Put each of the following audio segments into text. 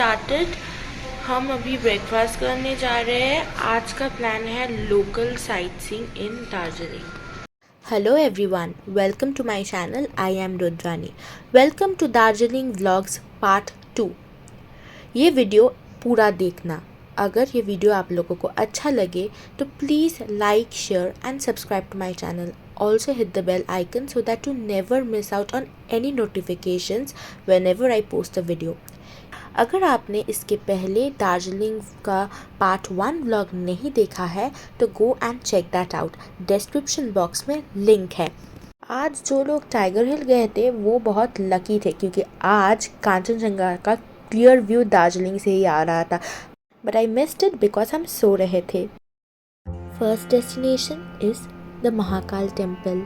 Started. हम अभी breakfast करने जा रहे हैं। आज का प्लान है local sightseeing in Darjeeling. Hello everyone, welcome to my channel. I am Rudrani. Welcome to Darjeeling vlogs part 2। ये वीडियो पूरा देखना। अगर ये वीडियो आप लोगों को अच्छा लगे तो please like, share and subscribe to my channel. Also hit the bell icon so that you never miss out on any notifications whenever I post a video. अगर आपने इसके पहले दार्जिलिंग का पार्ट 1 व्लॉग नहीं देखा है तो go and check that out. Description box में लिंक है. आज जो लोग टाइगर हिल गए थे वो बहुत लकी थे क्योंकि आज कांचनजंगा का क्लियर व्यू दार्जिलिंग से ही आ रहा था. But I missed it because हम सो रहे थे. First destination is the Mahakal Temple.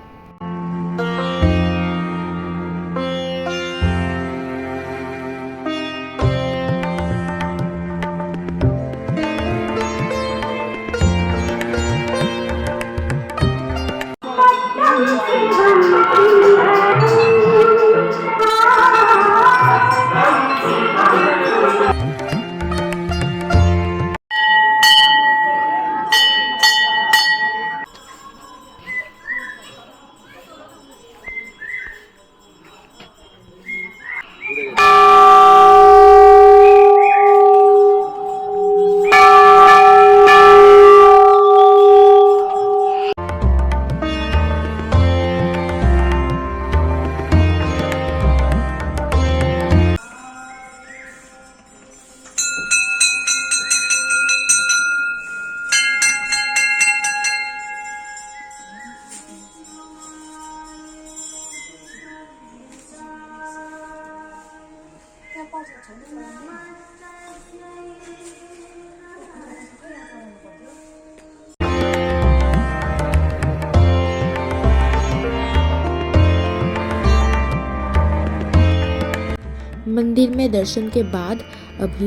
मंदिर में दर्शन के बाद अभी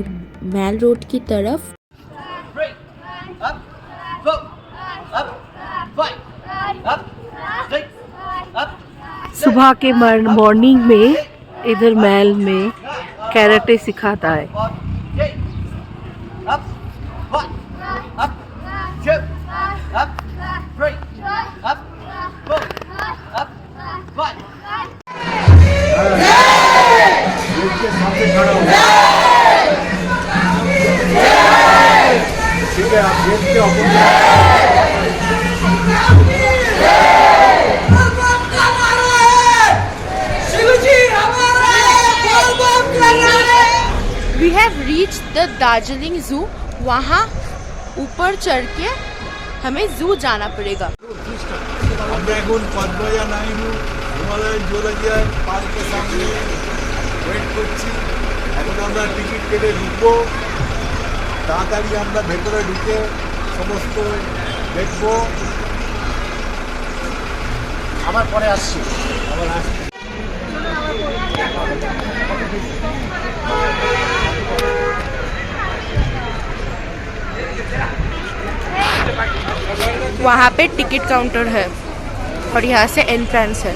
मैल रोड की तरफ सुबह के मॉर्निंग में इधर मैल में कैरेटे सिखाता है. ठीक है, आप देखते हो. We have reached the Darjeeling Zoo. वहाँ ऊपर चढ़ के हमें जू जाना पड़ेगा. আমরা এখন পদ্মজা নাইনু হিমালয়ের জোরাজিয়া পার্কের সামনে ওয়েট করছি. এখন আমরা টিকিট কেটে ঢুকবো. তাড়াতাড়ি আমরা ভেতরে ঢুকে সমস্ত দেখবো. আবার পরে আসছি. वहाँ पे टिकट काउंटर है और यहाँ से एंट्रेंस है.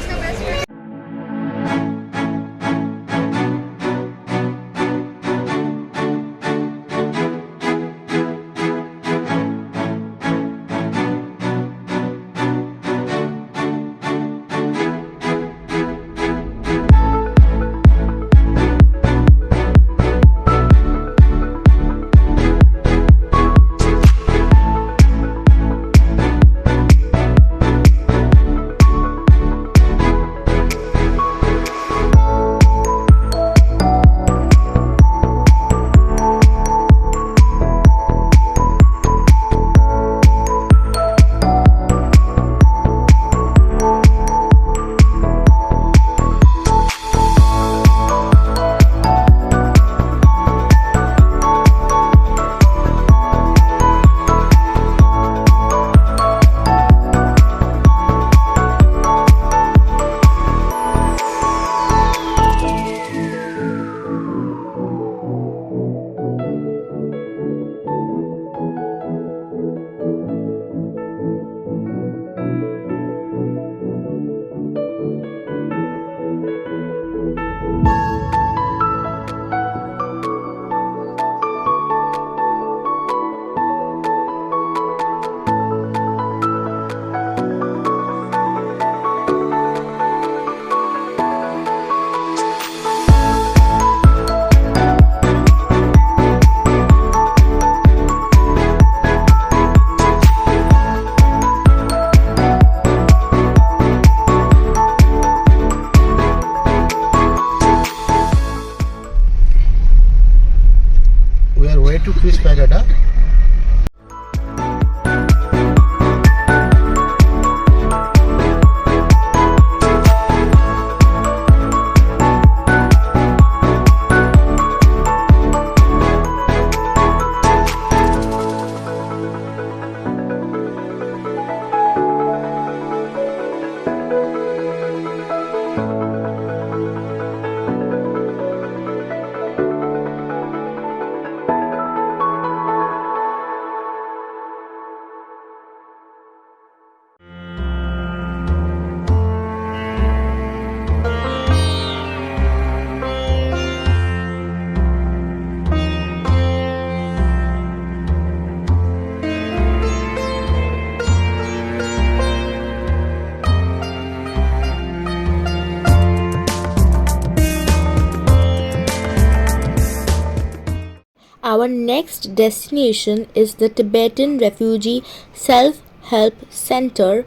Our next destination is the Tibetan Refugee Self-Help Center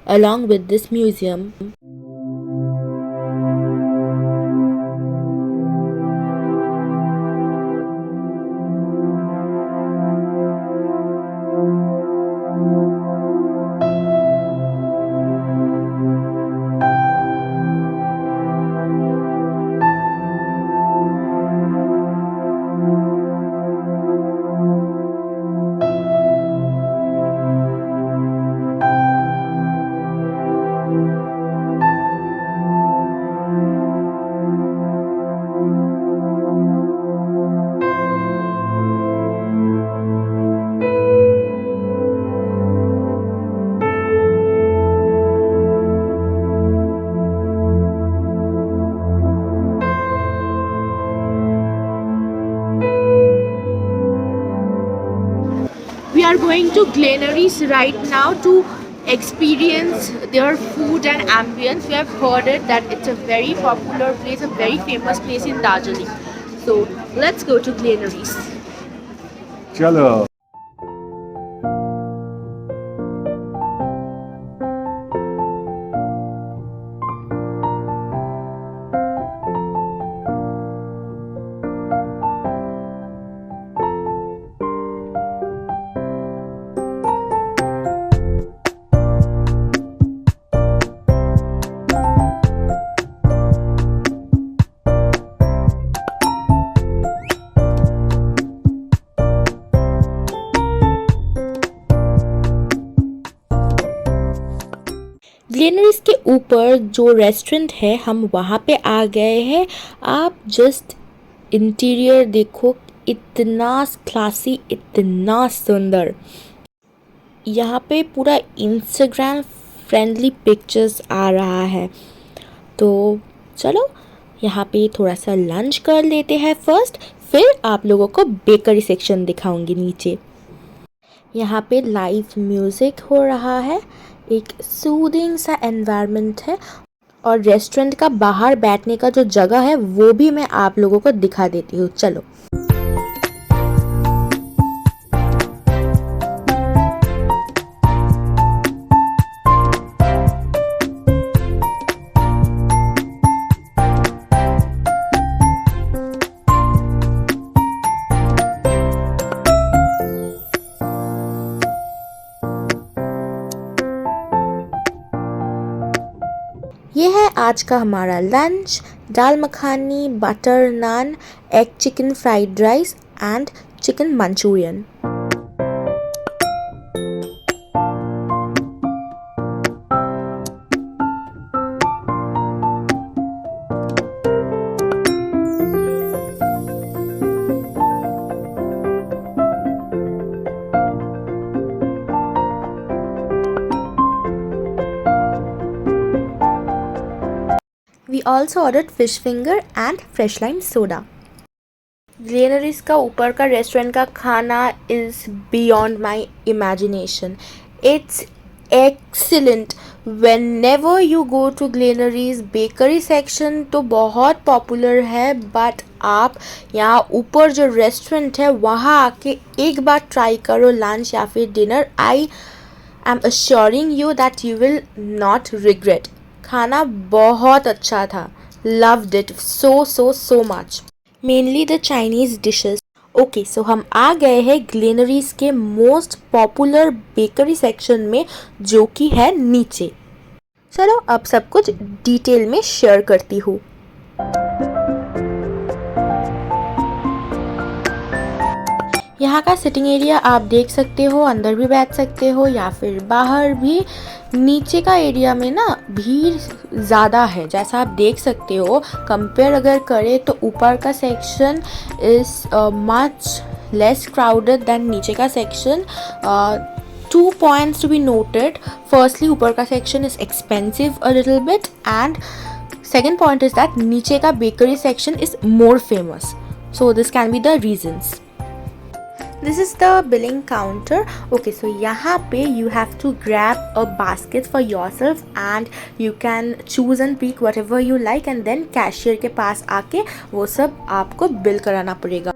along with this museum. We are going to Glenarys right now to experience their food and ambience. We have heard it that it's a very popular place, a very famous place in Darjeeling. So let's go to Glenarys. चलो ग्लेनरीज के ऊपर जो restaurant है हम वहाँ पे आ गए हैं। आप जस्ट इंटीरियर देखो, इतना क्लासी, इतना सुंदर। यहाँ पे पूरा इंस्टाग्राम फ्रेंडली पिक्चर्स आ रहा है। तो चलो यहाँ पे थोड़ा सा लंच कर लेते हैं फर्स्ट, फिर आप लोगों को बेकरी सेक्शन दिखाऊंगी नीचे। यहाँ पे लाइव म्यूज़िक हो रहा है, एक सूदिंग सा एनवायरनमेंट है और रेस्टोरेंट का बाहर बैठने का जो जगह है वो भी मैं आप लोगों को दिखा देती हूँ। चलो ये है आज का हमारा lunch, dal makhani, butter naan, egg chicken fried rice and chicken Manchurian. We also ordered fish finger and fresh lime soda. Glenarys का ऊपर का रेस्टोरेंट का खाना is beyond my imagination. It's excellent. Whenever you go to Glenarys, bakery section तो बहुत popular है, but आप यहाँ ऊपर जो रेस्टोरेंट है वहाँ आके एक बार ट्राई करो लंच या फिर dinner. I am assuring you that you will not regret. खाना बहुत अच्छा था, loved it so much, mainly the Chinese dishes. Okay so हम आ गए हैं ग्लेनरीज के मोस्ट पॉपुलर बेकरी सेक्शन में, जो कि है नीचे। चलो अब सब कुछ डिटेल में शेयर करती हूँ। यहाँ का सिटिंग एरिया आप देख सकते हो, अंदर भी बैठ सकते हो या फिर बाहर भी। नीचे का एरिया में ना भीड़ ज़्यादा है, जैसा आप देख सकते हो। कंपेयर अगर करें तो ऊपर का section is much less crowded than नीचे का सेक्शन। 2 points to be noted. Firstly, ऊपर का section is expensive a little bit, and second point is that नीचे का bakery section is more famous. So this can be the reasons. This is the billing counter. Okay, so यहाँ पे you have to grab a basket for yourself and you can choose and pick whatever you like, and then cashier के पास आके वो सब आपको bill कराना पड़ेगा।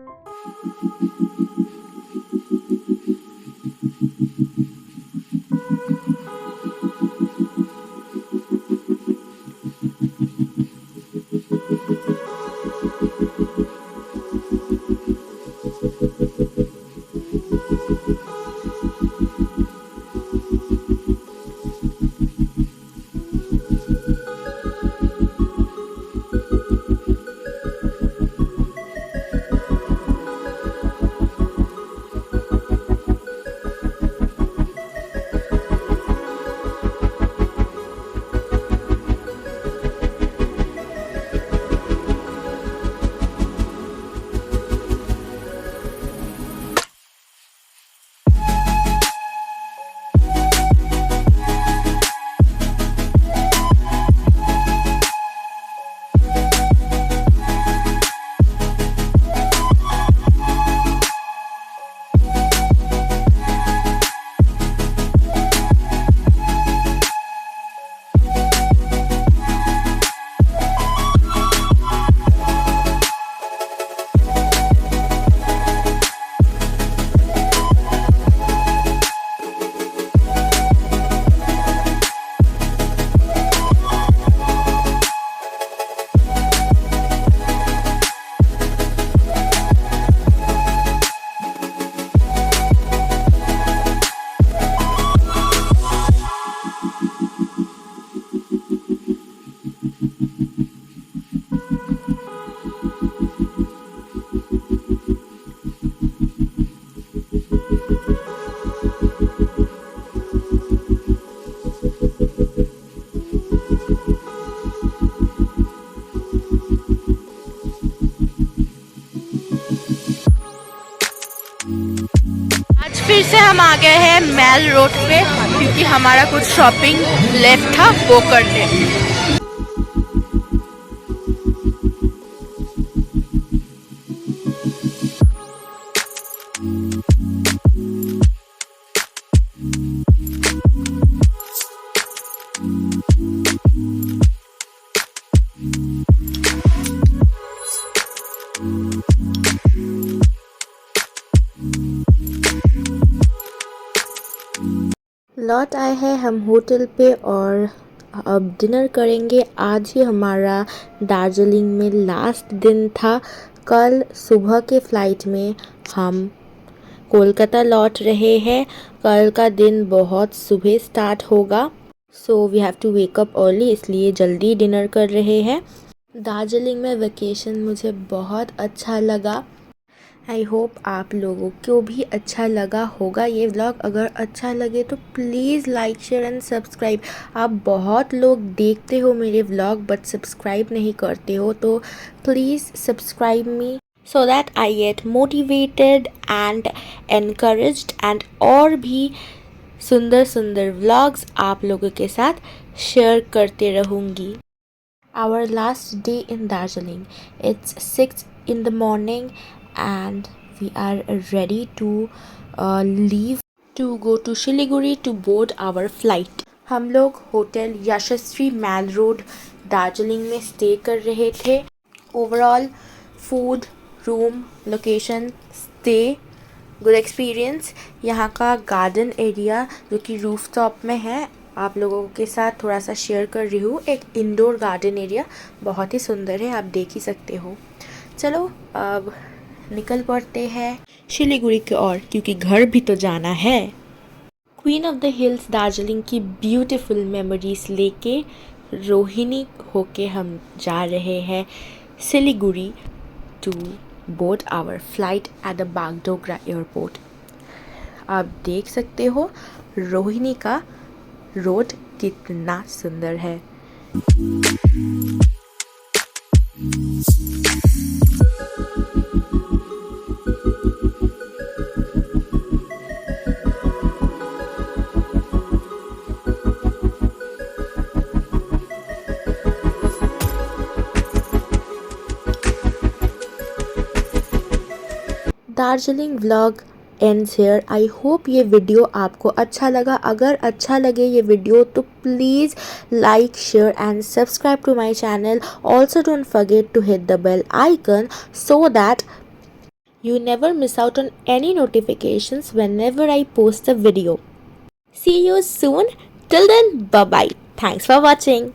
हम आ गए हैं मैल रोड पे क्योंकि हमारा कुछ शॉपिंग लेफ्ट था वो करने। लौट आए हैं हम होटल पे और अब डिनर करेंगे। आज ही हमारा दार्जिलिंग में लास्ट दिन था। कल सुबह के फ़्लाइट में हम कोलकाता लौट रहे हैं। कल का दिन बहुत सुबह स्टार्ट होगा, so we have to wake up early, इसलिए जल्दी डिनर कर रहे हैं। दार्जिलिंग में वेकेशन मुझे बहुत अच्छा लगा। आई होप आप लोगों को भी अच्छा लगा होगा ये व्लॉग। अगर अच्छा लगे तो please like share and subscribe. आप बहुत लोग देखते हो मेरे व्लॉग बट सब्सक्राइब नहीं करते हो, तो please subscribe me so that I get motivated and encouraged and और भी सुंदर सुंदर व्लॉग्स आप लोगों के साथ शेयर करते रहूँगी। Our last day in Darjeeling. It's 6 in the morning and we are ready to leave to go to Siliguri to board our flight. हम लोग होटल यशस्वी मैल रोड दार्जिलिंग में स्टे कर रहे थे। Overall food, room, location, stay, good experience. यहाँ का garden area जो कि रूफ टॉप में है, आप लोगों के साथ थोड़ा सा शेयर कर रही हूँ। एक इंडोर गार्डन एरिया बहुत ही सुंदर है, आप देख ही सकते हो। चलो अब निकल पड़ते हैं शिलीगुड़ी की ओर क्योंकि घर भी तो जाना है। Queen of the hills Darjeeling की ब्यूटीफुल मेमोरीज लेके रोहिणी होके हम जा रहे हैं Siliguri to board our flight at the Bagdogra airport. आप देख सकते हो रोहिणी का रोड कितना सुंदर है। Darjeeling vlog ends here. I hope ये वीडियो आपको अच्छा लगा। अगर अच्छा लगे ये वीडियो तो please like share and subscribe to my channel. Also don't forget to hit the bell icon so that you never miss out on any notifications whenever I post a video. See you soon. Till then, bye bye. Thanks for watching.